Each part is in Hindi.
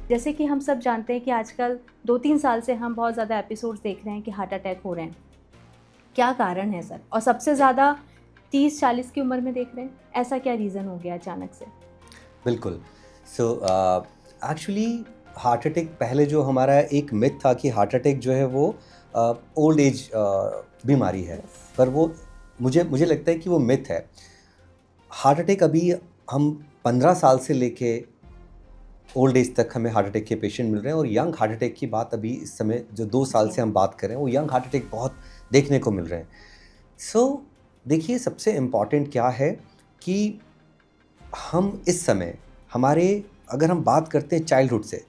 जैसे कि हम सब जानते हैं कि आजकल 2-3 साल से हम बहुत ज़्यादा एपिसोड्स देख रहे हैं कि हार्ट अटैक हो रहे हैं। क्या कारण है सर? और सबसे ज़्यादा 30-40 की उम्र में देख रहे हैं, ऐसा क्या रीज़न हो गया अचानक से? बिल्कुल। सो एक्चुअली हार्ट अटैक पहले जो हमारा एक मिथ था कि हार्ट अटैक जो है वो ओल्ड एज बीमारी है, पर वो मुझे लगता है कि वो मिथ है। हार्ट अटैक अभी हम 15 साल से लेके ओल्ड एज तक हमें हार्ट अटैक के पेशेंट मिल रहे हैं, और यंग हार्ट अटैक की बात अभी इस समय जो 2 साल से हम बात करें वो यंग हार्ट अटैक बहुत देखने को मिल रहे हैं। सो देखिए, सबसे इम्पॉर्टेंट क्या है कि हम इस समय हमारे, अगर हम बात करते हैं चाइल्डहुड से,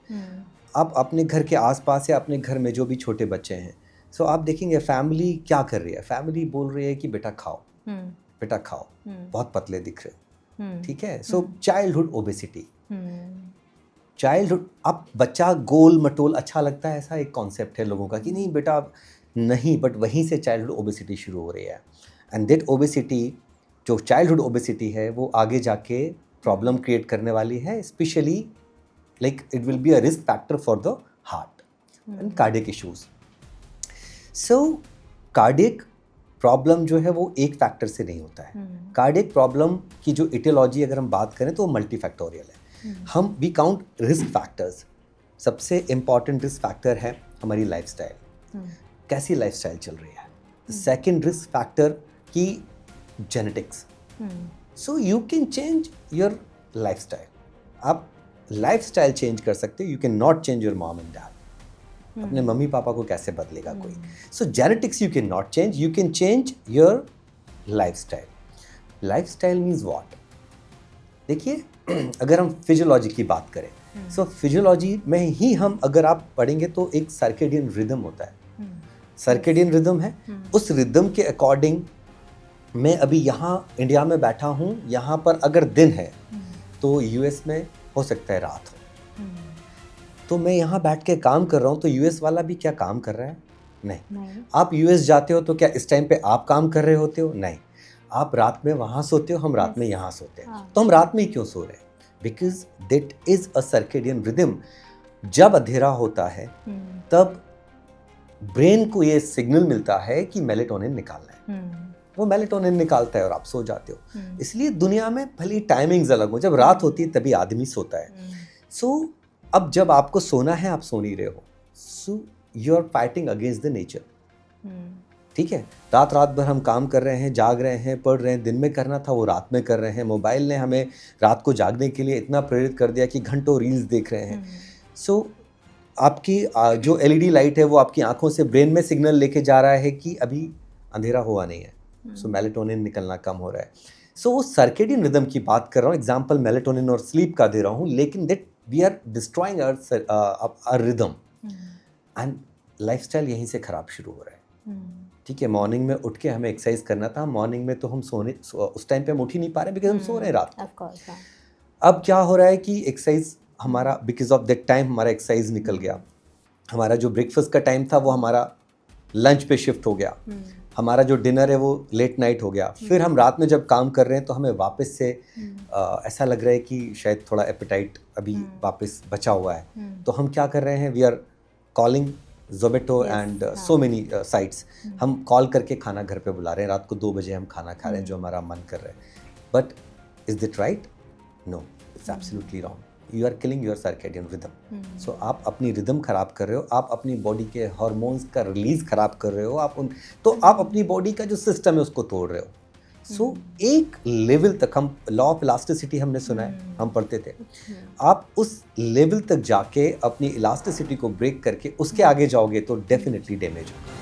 आप अपने घर के आसपास या अपने घर में जो भी छोटे बच्चे हैं, सो आप देखेंगे फैमिली क्या कर रही है। फैमिली बोल रही है कि बेटा खाओ, बेटा खाओ, बहुत पतले दिख रहे हो, ठीक है। सो चाइल्डहुड ओबेसिटी, चाइल्डहुड, अब बच्चा गोल मटोल अच्छा लगता है, ऐसा एक कॉन्सेप्ट है लोगों का कि नहीं बेटा नहीं, बट वहीं से चाइल्डहुड ओबेसिटी शुरू हो रही है। एंड दैट ओबेसिटी, जो चाइल्डहुड ओबेसिटी है, वो आगे जाके प्रॉब्लम क्रिएट करने वाली है, specially like it will be a risk factor for the heart and cardiac issues. So cardiac problem जो है वो एक फैक्टर से नहीं होता है। कार्डियक प्रॉब्लम की जो इटियोलॉजी अगर हम बात करें तो वो मल्टीफैक्टोरियल है। हम वी काउंट रिस्क फैक्टर्स। सबसे इम्पॉर्टेंट रिस्क फैक्टर है हमारी लाइफस्टाइल, कैसी लाइफस्टाइल चल रही है। सेकंड रिस्क फैक्टर की genetics. So you can change your lifestyle, आप लाइफस्टाइल चेंज कर सकते हो, you can not change your mom and dad. अपने मम्मी पापा को कैसे बदलेगा कोई। So genetics you can not change, you can change your lifestyle. Lifestyle means what? देखिए, अगर हम फिजियोलॉजी की बात करें, सो फिजियोलॉजी में ही हम अगर आप पढ़ेंगे तो एक सर्केडियन रिदम होता है। सर्केडियन रिदम है, उस रिदम के अकॉर्डिंग मैं अभी यहाँ इंडिया में बैठा हूँ, यहाँ पर अगर दिन है तो यूएस में हो सकता है रात हो। तो मैं यहाँ बैठ के काम कर रहा हूँ, तो यूएस वाला भी क्या काम कर रहा है? नहीं। आप यूएस जाते हो तो क्या इस टाइम पे आप काम कर रहे होते हो? नहीं। आप रात में वहाँ सोते हो, हम रात में यहाँ सोते हैं। तो हम रात में क्यों सो रहे हैं? Because that is a circadian rhythm. जब अंधेरा होता है तब ब्रेन को ये सिग्नल मिलता है कि मेलेटोनिन निकालना है, वो मेलेटोनिन निकालता है और आप सो जाते हो। इसलिए दुनिया में भले टाइमिंग्स अलग हो, जब रात होती है तभी आदमी सोता है। सो अब जब आपको सोना है आप सो नहीं रहे हो, so you are fighting against the nature. ठीक है, रात भर हम काम कर रहे हैं, जाग रहे हैं, पढ़ रहे हैं, दिन में करना था वो रात में कर रहे हैं। मोबाइल ने हमें रात को जागने के लिए इतना प्रेरित कर दिया कि घंटों रील्स देख रहे हैं। सो आपकी जो एलईडी लाइट है वो आपकी आंखों से ब्रेन में सिग्नल लेके जा रहा है कि अभी अंधेरा हुआ नहीं है, सो मेलेटोनिन निकलना कम हो रहा है। सो वो सर्केडियन रिदम की बात कर रहा हूँ, एग्जाम्पल मेलेटोनिन और स्लीप का दे रहा हूँ, लेकिन that we are destroying our rhythm and lifestyle यहीं से खराब शुरू हो रहा है। ठीक है, मॉर्निंग में उठ के हमें एक्सरसाइज करना था, मॉर्निंग में तो हम उस टाइम पे हम उठ ही नहीं पा रहे बिकॉज हम सो रहे हैं रात को। अब क्या हो रहा है कि एक्सरसाइज हमारा, बिकॉज ऑफ दैट टाइम हमारा एक्सरसाइज निकल गया, हमारा जो ब्रेकफास्ट का टाइम था वो हमारा लंच पे शिफ्ट हो गया, हमारा जो डिनर है वो लेट नाइट हो गया। फिर हम रात में जब काम कर रहे हैं तो हमें वापस से ऐसा लग रहा है कि शायद थोड़ा एपेटाइट अभी वापस बचा हुआ है। तो हम क्या कर रहे हैं, we are calling Zomato and so many sites. हम कॉल करके खाना घर पे बुला रहे हैं, रात को 2 बजे हम खाना खा रहे हैं जो हमारा मन कर रहा है। But is it right? No, it's absolutely wrong. You are killing your circadian rhythm. So आप अपनी रिदम खराब कर रहे हो, आप अपनी बॉडी के हार्मोन्स का रिलीज खराब कर रहे हो, तो आप अपनी बॉडी का जो सिस्टम है उसको तोड़ रहे हो। सो एक लेवल तक, हम लॉ ऑफ इलास्टिसिटी हमने सुना है, हम पढ़ते थे, आप उस लेवल तक जाके अपनी इलास्टिसिटी को ब्रेक करके उसके आगे जाओगे तो डेफिनेटली डैमेज होगा।